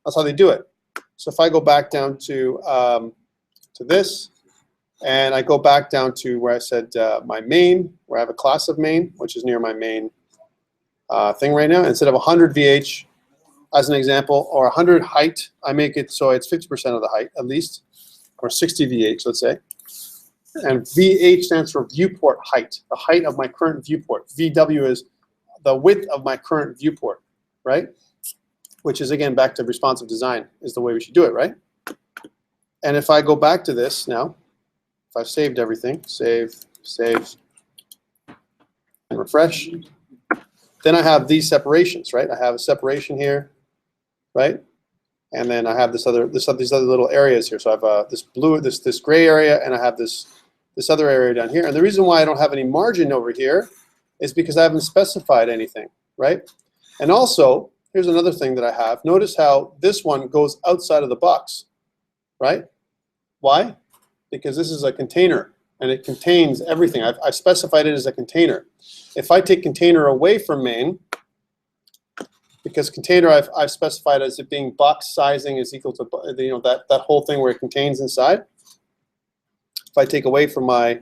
That's how they do it. So if I go back down to to this, and I go back down to where I said my main, where I have a class of main, which is near my main thing right now. Instead of 100 VH, as an example, or 100 height, I make it so it's 50% of the height at least, or 60 VH, let's say. And VH stands for viewport height, the height of my current viewport. VW is the width of my current viewport, right? Which is, again, back to responsive design is the way we should do it, right? And if I go back to this now, if I've saved everything, save, and refresh, then I have these separations, right? I have a separation here, right? And then I have these other little areas here. So I have this blue, this gray area, and I have this other area down here. And the reason why I don't have any margin over here is because I haven't specified anything, right? And also, here's another thing that I have. Notice how this one goes outside of the box, right? Why? Because this is a container, and it contains everything. I've specified it as a container. If I take container away from main, because container I've specified as it being box sizing is equal to that whole thing where it contains inside. If I take away from my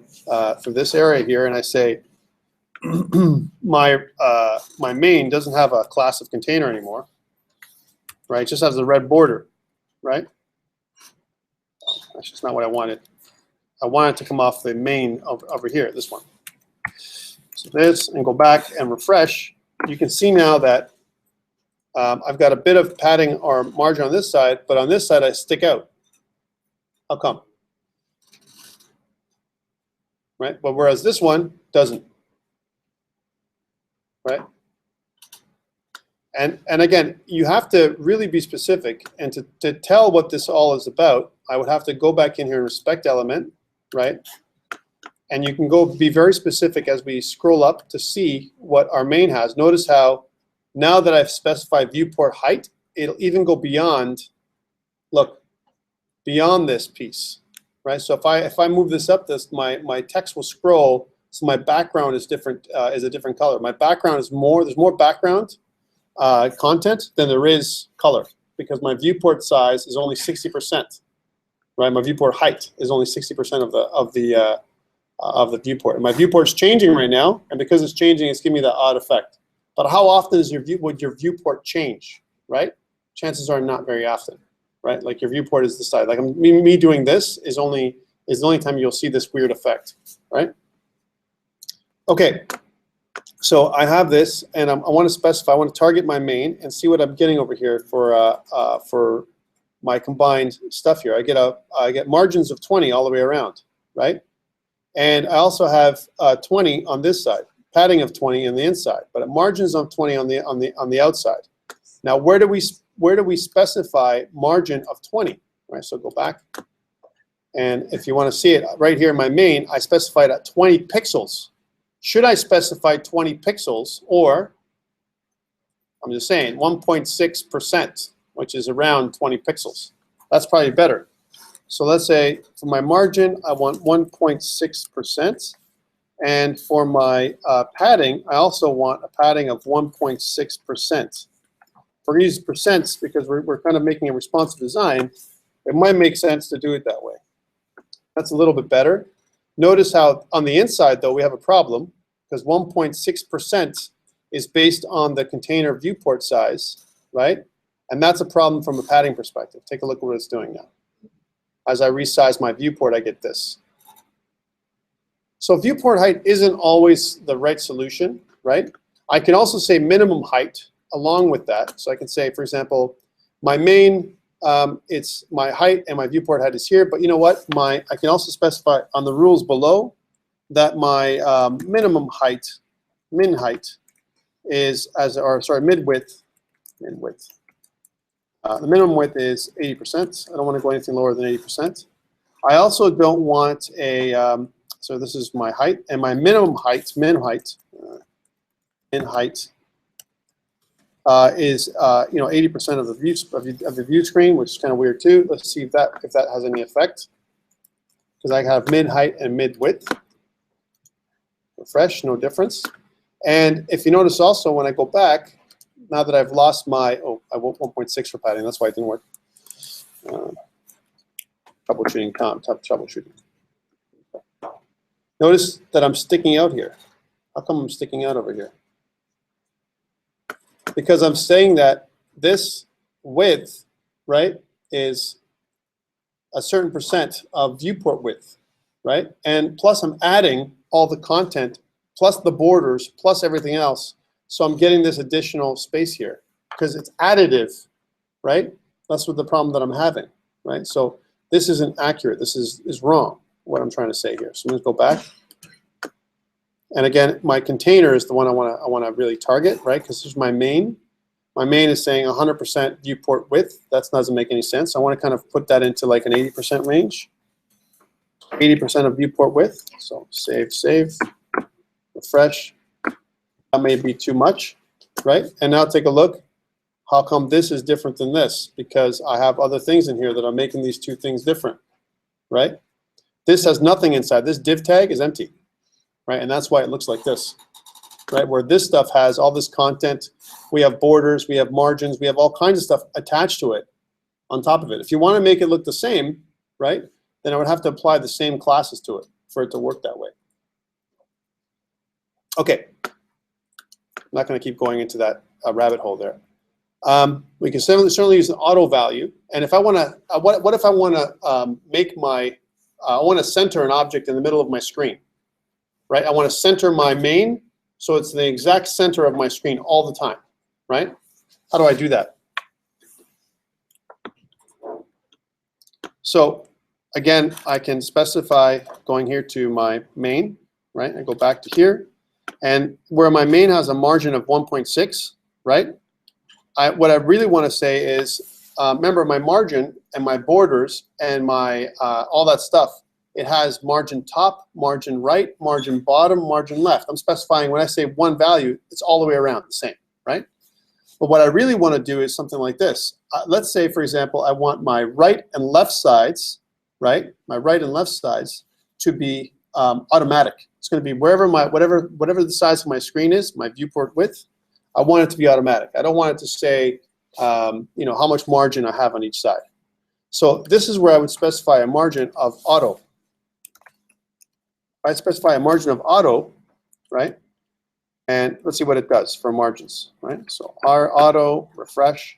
from this area here and I say my main doesn't have a class of container anymore, right? It just has the red border, right? That's just not what I wanted. I want it to come off the main over here, this one. So this, and go back and refresh. You can see now that I've got a bit of padding or margin on this side, but on this side I stick out. How come? Right? But whereas this one doesn't. Right? And again, you have to really be specific, and to tell what this all is about, I would have to go back in here and respect element, right? And you can go be very specific as we scroll up to see what our main has. Notice how now that I've specified viewport height, it'll even go beyond, look, beyond this piece, right? So if I move this up, my text will scroll, so my background is different, is a different color. My background is there's more background content than there is color, because my viewport size is only 60%, right? My viewport height is only 60% of the viewport. And my viewport's changing right now, and because it's changing, it's giving me that odd effect. But how often is would your viewport change, right? Chances are not very often, right? Like your viewport is the side. Like me doing this is the only time you'll see this weird effect, right? Okay, so I have this, and I want to specify. I want to target my main and see what I'm getting over here for my combined stuff here. I get margins of 20 all the way around, right? And I also have 20 on this side, padding of 20 on the inside, but margins of 20 on the outside. Now, where do we specify margin of 20? Right. So go back, and if you want to see it right here in my main, I specified at 20 pixels. Should I specify 20 pixels, or I'm just saying 1.6%, which is around 20 pixels? That's probably better. So let's say for my margin, I want 1.6%. And for my padding, I also want a padding of 1.6%. We're going to use percents because we're kind of making a responsive design. It might make sense to do it that way. That's a little bit better. Notice how on the inside, though, we have a problem, because 1.6% is based on the container viewport size, right? And that's a problem from a padding perspective. Take a look at what it's doing now. As I resize my viewport, I get this. So viewport height isn't always the right solution, right? I can also say minimum height along with that. So I can say, for example, my main, it's my height and my viewport height is here, but you know what? I can also specify on the rules below that my minimum height, min height, is mid width. The minimum width is 80%. I don't want to go anything lower than 80%. I also don't want a, so this is my height, and my minimum height, min height is 80% of the view screen, which is kind of weird too. Let's see if that has any effect, because I have mid height and mid width. Refresh, no difference. And if you notice also when I go back, now that I've lost my, I want 1.6 for padding, that's why it didn't work. If troubleshooting COMP, tough troubleshooting. Notice that I'm sticking out here. How come I'm sticking out over here? Because I'm saying that this width, right, is a certain percent of viewport width, right? And plus I'm adding all the content, plus the borders, plus everything else. So I'm getting this additional space here because it's additive, right? That's what the problem that I'm having, right? So this isn't accurate. This is wrong, what I'm trying to say here. So I'm going to go back. And again, my container is the one I want to really target, right? Because this is my main. My main is saying 100% viewport width. That doesn't make any sense. I want to kind of put that into like an 80% range. 80% of viewport width. So save, refresh. That may be too much, right? And now take a look. How come this is different than this? Because I have other things in here that are making these two things different, right? This has nothing inside. This div tag is empty, right? And that's why it looks like this, right? Where this stuff has all this content. We have borders, we have margins, we have all kinds of stuff attached to it on top of it. If you want to make it look the same, right, then I would have to apply the same classes to it for it to work that way. Okay. I'm not going to keep going into that rabbit hole there. We can certainly use an auto value. And if I want to, what if I want to make my, I want to center an object in the middle of my screen, right? I want to center my main so it's the exact center of my screen all the time, right? How do I do that? So again, I can specify going here to my main, right? I go back to here. And where my main has a margin of 1.6, right? What I really want to say is, remember my margin and my borders and my all that stuff, it has margin top, margin right, margin bottom, margin left. I'm specifying when I say one value, it's all the way around the same, right? But what I really want to do is something like this. Let's say, for example, I want my right and left sides, right? My right and left sides to be automatic. It's going to be wherever whatever the size of my screen is, my viewport width. I want it to be automatic. I don't want it to say, you know, how much margin I have on each side. So this is where I would specify a margin of auto. I specify a margin of auto, right? And let's see what it does for margins, right? So R auto, refresh.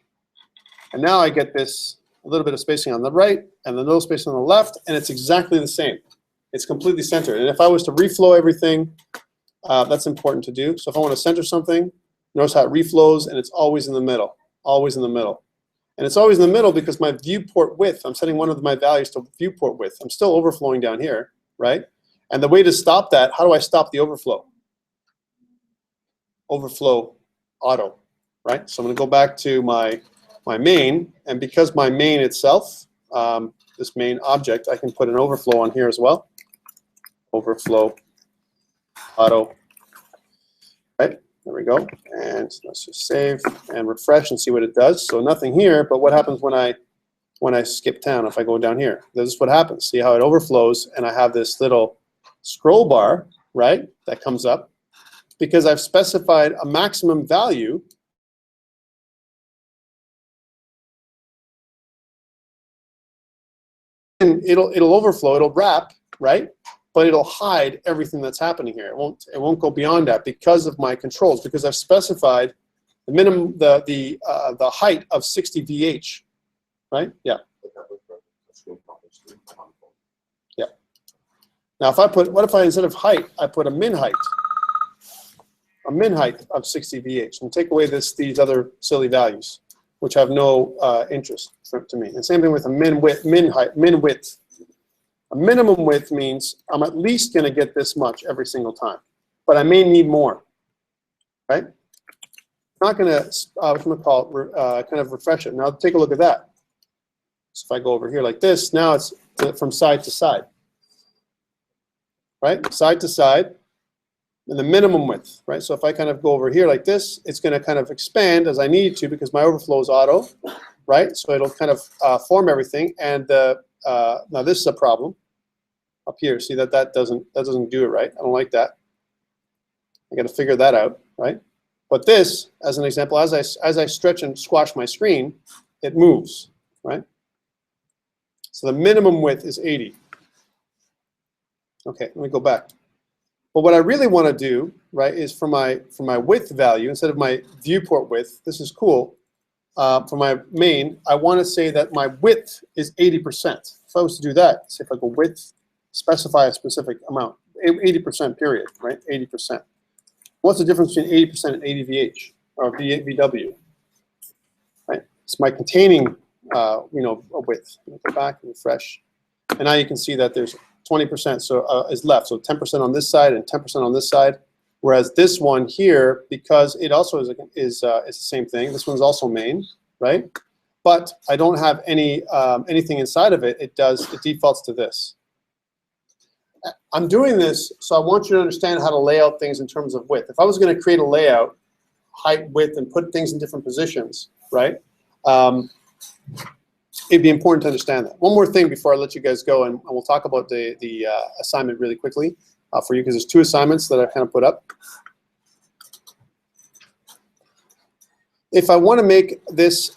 And now I get this a little bit of spacing on the right and a little spacing on the left, and it's exactly the same. It's completely centered. And if I was to reflow everything, that's important to do. So if I want to center something, notice how it reflows, and it's always in the middle, always in the middle. And it's always in the middle because my viewport width, I'm setting one of my values to viewport width. I'm still overflowing down here, right? And the way to stop that, how do I stop the overflow? Overflow auto, right? So I'm going to go back to my main, and because my main itself, this main object, I can put an overflow on here as well. Overflow auto, right? There we go. And let's just save and refresh and see what it does. So nothing here, but what happens when I skip down? If I go down here, this is what happens. See how it overflows, and I have this little scroll bar, right, that comes up because I've specified a maximum value. And it'll overflow, it'll wrap, right? But it'll hide everything that's happening here. It won't go beyond that because of my controls, because I've specified the minimum, the height of 60 VH, right? Yeah. Yeah. Now if I put, what if I instead of height, I put a min height of 60 VH, and take away these other silly values, which have no interest to me. And same thing with a min width. A minimum width means I'm at least going to get this much every single time, but I may need more, right? I'm not going to, I'm going to call it, kind of refresh it. Now take a look at that. So if I go over here like this, now it's from side to side, right? Side to side, and the minimum width, right? So if I kind of go over here like this, it's going to kind of expand as I need to because my overflow is auto, right? So it'll kind of form everything, and now this is a problem. Up here, see that doesn't do it right. I don't like that. I got to figure that out, right? But this, as an example, as I stretch and squash my screen, it moves, right? So the minimum width is 80. Okay, let me go back. But what I really want to do, right, is for my width value, instead of my viewport width, this is cool, for my main, I want to say that my width is 80%. If I was to do that, say if I go width, specify a specific amount, 80% period, right, 80%. What's the difference between 80% and 80 VH, or VW, right? It's my containing, a width. Go back and refresh. And now you can see that there's 20% is left, so 10% on this side and 10% on this side. Whereas this one here, because it also is the same thing. This one's also main, right? But I don't have anything inside of it. It defaults to this. I'm doing this so I want you to understand how to lay out things in terms of width. If I was going to create a layout, height, width, and put things in different positions, right? It'd be important to understand that. One more thing before I let you guys go, and we'll talk about the assignment really quickly for you, because there's 2 assignments that I kind of put up. If I want to make this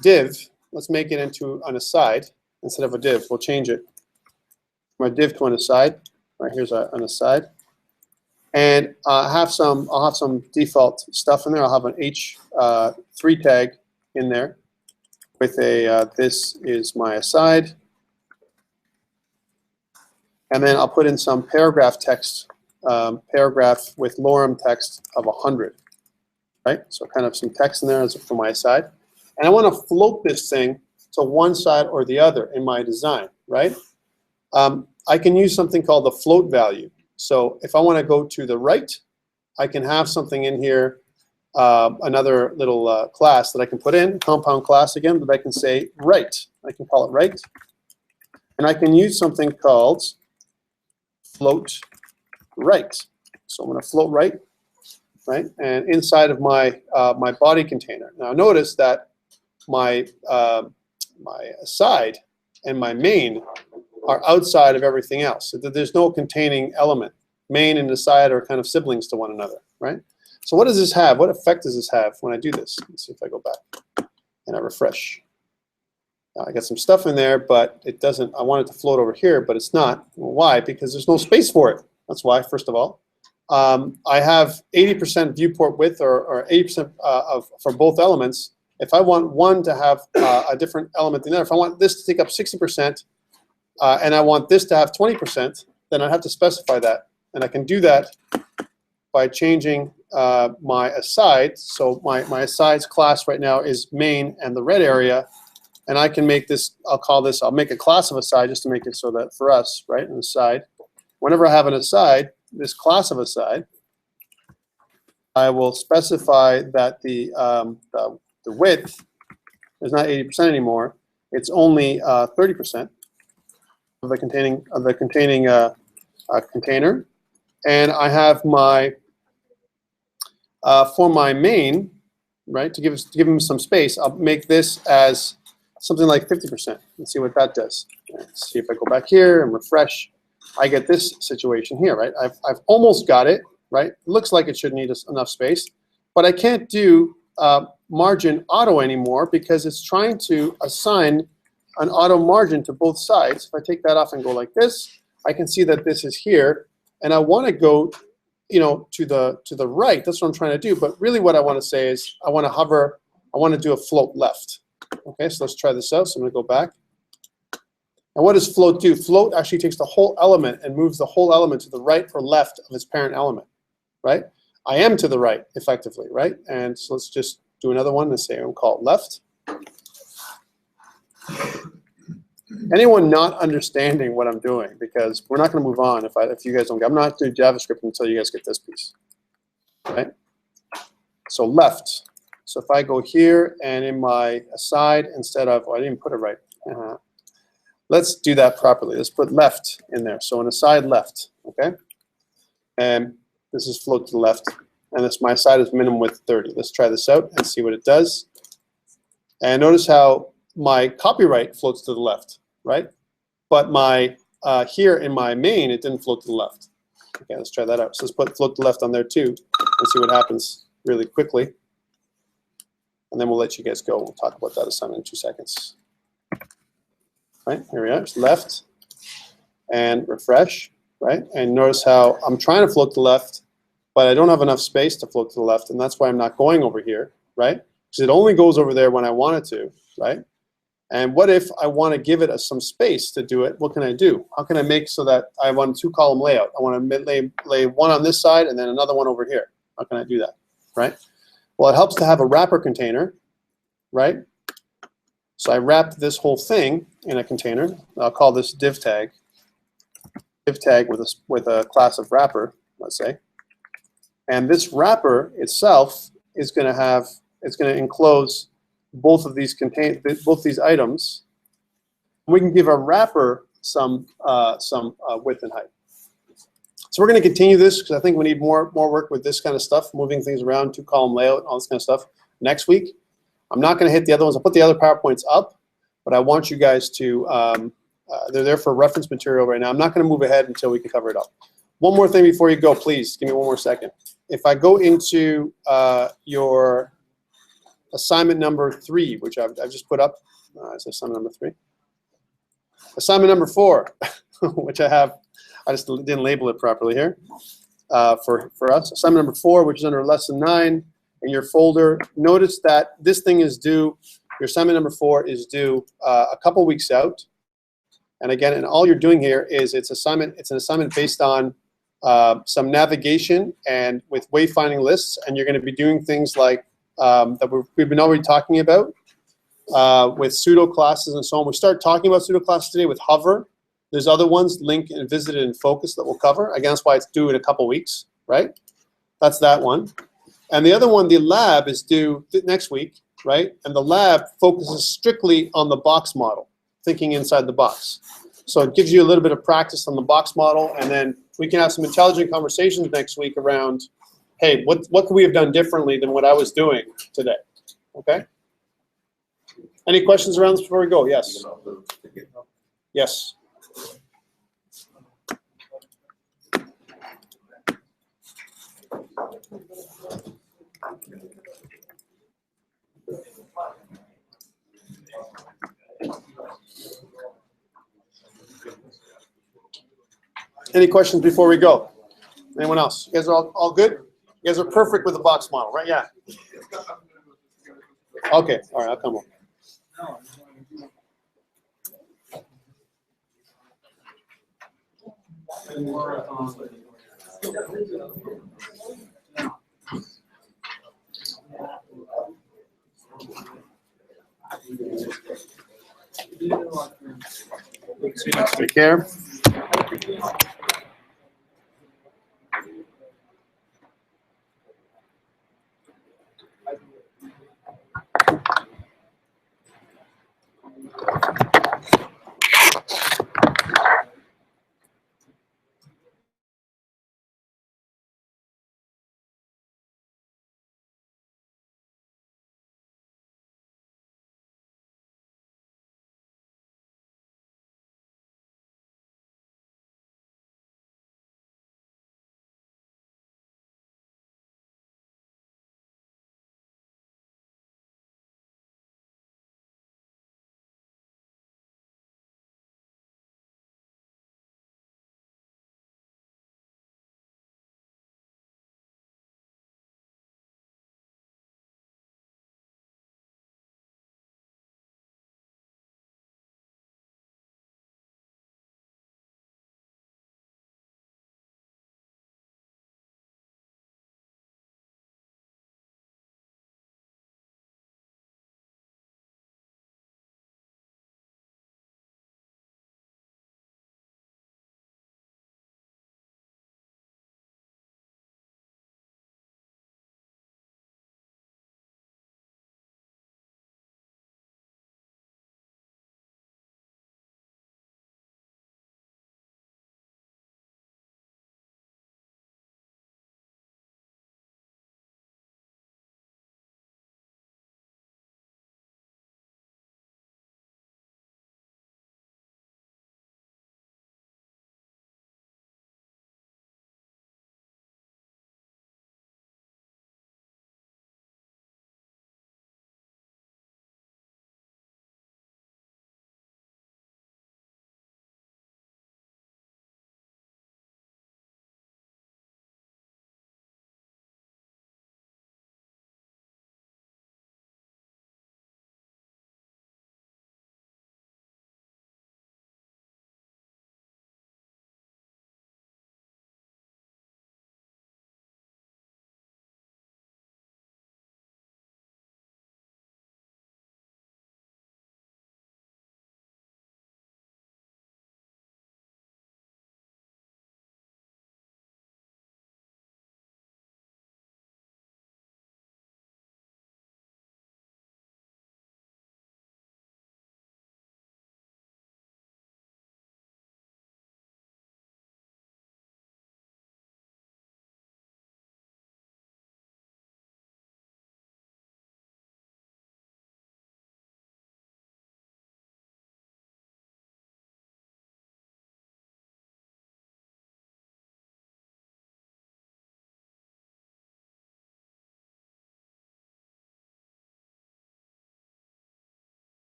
div, let's make it into an aside instead of a div. We'll change it. My div to an aside. All right, here's an aside, and I'll have some default stuff in there. I'll have an H3 tag in there with a this is my aside, and then I'll put in some paragraph text, paragraph with lorem text of 100, right? So kind of some text in there as for my aside, and I want to float this thing to one side or the other in my design, right? I can use something called the float value. So if I want to go to the right, I can have something in here, another little class that I can put in, compound class again, but I can say right. I can call it right. And I can use something called float right. So I'm going to float right, and inside of my my body container. Now notice that my my aside and my main are outside of everything else. So there's no containing element. Main and aside are kind of siblings to one another, right? So what does this have? What effect does this have when I do this? Let's see if I go back and I refresh. Now I got some stuff in there, but it doesn't. I want it to float over here, but it's not. Well, why? Because there's no space for it. That's why, first of all. I have 80% viewport width, or 80% for both elements. If I want one to have a different element than the other, if I want this to take up 60%, and I want this to have 20%, then I have to specify that. And I can do that by changing my aside. So my asides class right now is main and the red area. And I can make this, I'll make a class of aside just to make it so that for us, right, an aside. Whenever I have an aside, this class of aside, I will specify that the width is not 80% anymore. It's only 30%. Of the containing container, and I have my for my main, right, to give him some space. I'll make this as something like 50%. Let's see what that does. Let's see if I go back here and refresh. I get this situation here, right? I've almost got it, right? It looks like it should need enough space, but I can't do margin auto anymore because it's trying to assign an auto margin to both sides. If I take that off and go like this, I can see that this is here, and I want to go, to the right. That's what I'm trying to do. But really, what I want to say is, I want to hover. I want to do a float left. Okay, so let's try this out. So I'm going to go back. And what does float do? Float actually takes the whole element and moves the whole element to the right or left of its parent element, right? I am to the right, effectively, right? And so let's just do another one and say we'll call it left. Anyone not understanding what I'm doing? Because we're not going to move on if you guys don't get. I'm not doing JavaScript until you guys get this piece, right? So left. So if I go here and in my aside instead of, I didn't put it right. Let's do that properly. Let's put left in there. So an aside left, okay? And this is float to the left, and this my aside is minimum width 30. Let's try this out and see what it does. And notice how my copyright floats to the left, right? But my here in my main, it didn't float to the left. Okay, let's try that out. So let's put float to left on there too, and see what happens really quickly. And then we'll let you guys go. We'll talk about that assignment in 2 seconds. right? Here we are, it's left, and refresh, right? And notice how I'm trying to float to the left, but I don't have enough space to float to the left, and that's why I'm not going over here, right? Because it only goes over there when I want it to, right? And what if I want to give it some space to do it? What can I do? How can I make so that I want a 2-column layout? I want to lay one on this side and then another one over here. How can I do that, right? Well, it helps to have a wrapper container, right? So I wrapped this whole thing in a container. I'll call this div tag with a class of wrapper, let's say. And this wrapper itself is going to enclose both of these items. We can give our wrapper some width and height. So we're going to continue this because I think we need more work with this kind of stuff, moving things around, 2-column layout, all this kind of stuff next week. I'm not going to hit the other ones. I'll put the other PowerPoints up, but I want you guys to, they're there for reference material right now. I'm not going to move ahead until we can cover it up. One more thing before you go, please. Give me one more second. If I go into your assignment number 3, which I've just put up, it's assignment number 3. Assignment number 4, which I just didn't label it properly here for us. Assignment number 4, which is under lesson 9 in your folder. Notice that this thing is due, your assignment number 4 is due a couple weeks out. And again, and all you're doing here is it's an assignment based on some navigation and with wayfinding lists, and you're going to be doing things like that we've been already talking about with pseudo classes and so on. We start talking about pseudo classes today with hover. There's other ones, link and visited and focus, that we'll cover. Again, that's why it's due in a couple weeks, right? That's that one. And the other one, the lab, is due next week, right? And the lab focuses strictly on the box model, thinking inside the box. So it gives you a little bit of practice on the box model, and then we can have some intelligent conversations next week around, hey, what could we have done differently than what I was doing today? Okay? Any questions around this before we go? Yes. Yes. Any questions before we go? Anyone else? You guys are all good? You guys are perfect with the box model, right? Yeah. Okay. All right. I'll come on. Take care.